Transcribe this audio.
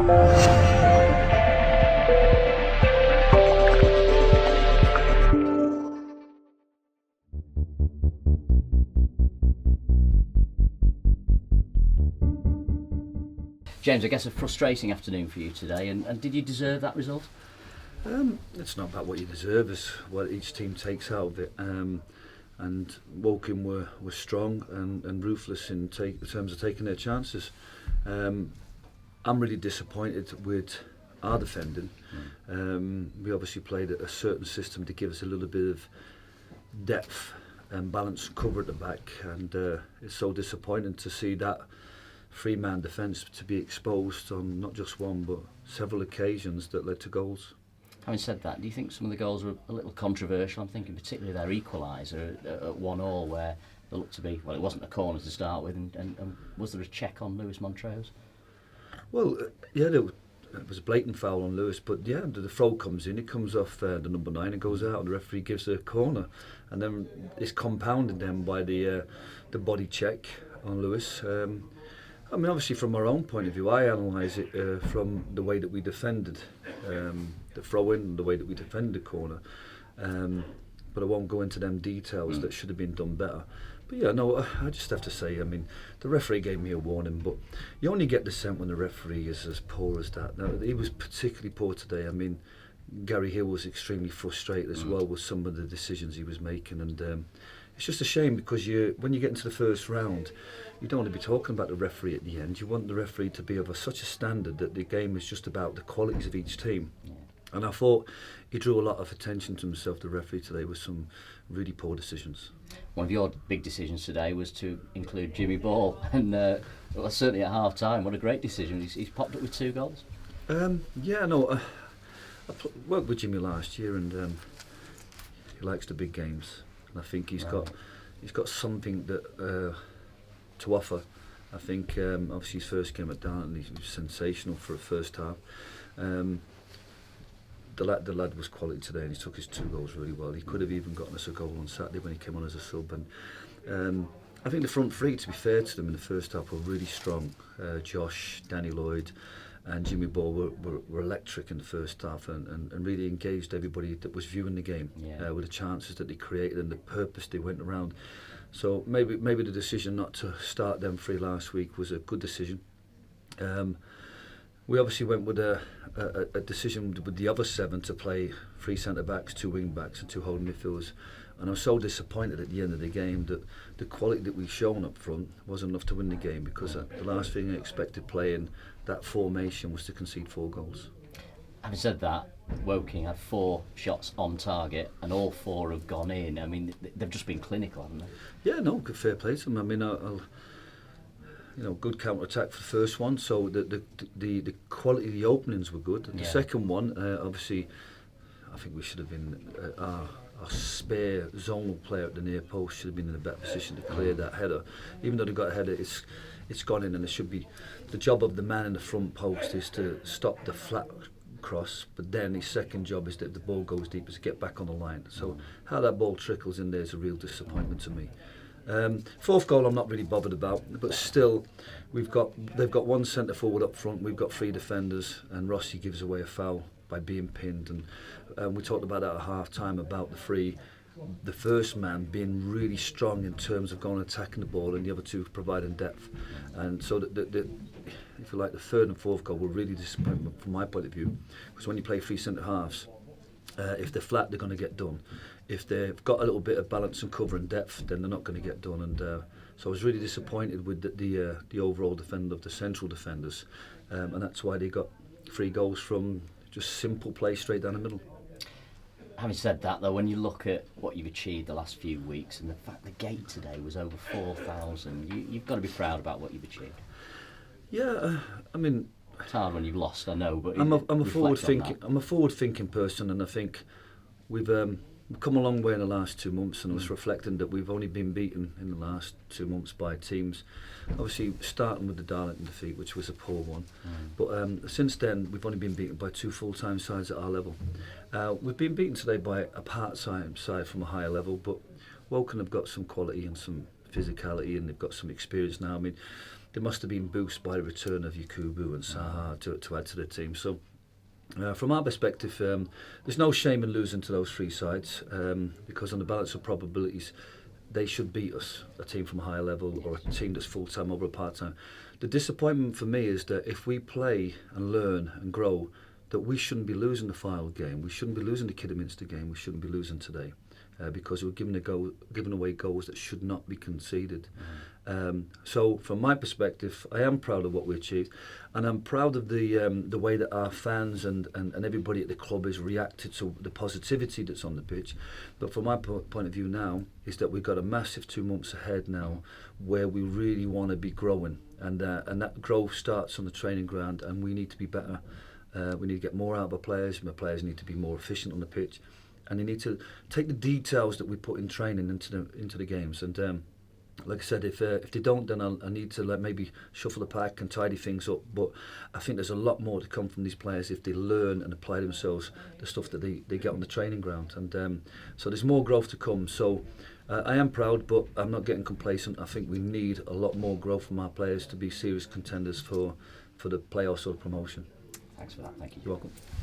James, I guess a frustrating afternoon for you today, and did you deserve that result? It's not about what you deserve, it's what each team takes out of it. And Woking were strong and ruthless in terms of taking their chances. I'm really disappointed with our defending. We obviously played a certain system to give us a little bit of depth and balance cover at the back, and it's so disappointing to see that three-man defence to be exposed on not just one but several occasions that led to goals. Having said that, do you think some of the goals were a little controversial? I'm thinking particularly their equaliser at 1-1 where there looked to be, well, it wasn't a corner to start with, and was there a check on Lewis Montrose? Well, yeah, there was a blatant foul on Lewis, but yeah, the throw comes in, it comes off the number 9 and goes out, and the referee gives a corner, and then it's compounded then by the body check on Lewis. I mean, obviously from our own point of view, I analyse it from the way that we defended the throw-in and the way that we defended the corner. But I won't go into them details that should have been done better. But yeah, no, I just have to say, I mean, the referee gave me a warning, but you only get dissent when the referee is as poor as that. Now, he was particularly poor today. I mean, Gary Hill was extremely frustrated as well with some of the decisions he was making, and it's just a shame because when you get into the first round, you don't want to be talking about the referee at the end. You want the referee to be of such a standard that the game is just about the qualities of each team. And I thought he drew a lot of attention to himself, the referee today, with some really poor decisions. One of your big decisions today was to include Jimmy Ball, and well, certainly at half time, what a great decision. He's popped up with 2 goals. Yeah, no, I worked with Jimmy last year, and he likes the big games. And I think he's got something that to offer. I think obviously his first game at Darton, he was sensational for a first half. The lad was quality today, and he took his 2 goals really well. He could have even gotten us a goal on Saturday when he came on as a sub. And I think the front three, to be fair to them, in the first half were really strong. Josh, Danny Lloyd and Jimmy Ball were electric in the first half, and really engaged everybody that was viewing the game with the chances that they created and the purpose they went around. So maybe the decision not to start them 3 last week was a good decision. We obviously went with a decision with the other 7 to play 3 centre-backs, 2 wing-backs and 2 holding midfielders. And I was so disappointed at the end of the game that the quality that we've shown up front wasn't enough to win the game, because the last thing I expected playing that formation was to concede 4 goals. Having said that, Woking had 4 shots on target and all 4 have gone in. I mean, they've just been clinical, haven't they? Yeah, no, good, fair play to them. I mean, good counter-attack for the first one, so the quality of the openings were good. The second one, obviously, I think we should have been, our spare zonal player at the near post should have been in a better position to clear that header. Even though they got a header, it's gone in, and it should be, the job of the man in the front post is to stop the flat cross, but then his second job is that if the ball goes deep is to get back on the line. So how that ball trickles in there is a real disappointment to me. 4th goal I'm not really bothered about, but still they've got 1 centre forward up front, we've got 3 defenders, and Rossi gives away a foul by being pinned, and we talked about that at half time about the first man being really strong in terms of going and attacking the ball, and the other 2 providing depth. And so if you like, the 3rd and 4th goal were really disappointing from my point of view, because when you play 3 centre halves, if they're flat they're going to get done. If they've got a little bit of balance and cover and depth, then they're not going to get done. And so I was really disappointed with the overall defend of the central defenders, and that's why they got 3 goals from just simple play straight down the middle. Having said that, though, when you look at what you've achieved the last few weeks, and the fact the gate today was over 4,000, you've got to be proud about what you've achieved. Yeah, I mean, it's hard when you've lost, I know, but I'm a forward-thinking person, and I think we've come a long way in the last 2 months, and I was reflecting that we've only been beaten in the last 2 months by teams, obviously starting with the Darlington defeat, which was a poor one, but since then we've only been beaten by 2 full-time sides at our level. We've been beaten today by a part-time side from a higher level, but Woking have got some quality and some physicality, and they've got some experience now. I mean, they must have been boosted by the return of Yakubu and Saha to add to the team. So from our perspective, there's no shame in losing to those three sides, because on the balance of probabilities, they should beat us, a team from a higher level or a team that's full-time over a part-time. The disappointment for me is that if we play and learn and grow, that we shouldn't be losing the final game. We shouldn't be losing the Kidderminster game. We shouldn't be losing today, because we're giving away goals that should not be conceded. So from my perspective, I am proud of what we achieved, and I'm proud of the way that our fans and everybody at the club has reacted to the positivity that's on the pitch. But from my point of view now is that we've got a massive 2 months ahead now where we really want to be growing, and that growth starts on the training ground, and we need to be better. We need to get more out of our players. My players need to be more efficient on the pitch, and they need to take the details that we put in training into the games. And like I said, if they don't, then I need to maybe shuffle the pack and tidy things up. But I think there's a lot more to come from these players if they learn and apply themselves the stuff that they get on the training ground. And so there's more growth to come. So I am proud, but I'm not getting complacent. I think we need a lot more growth from our players to be serious contenders for the playoffs or promotion. Thanks for that. Thank you. You're welcome.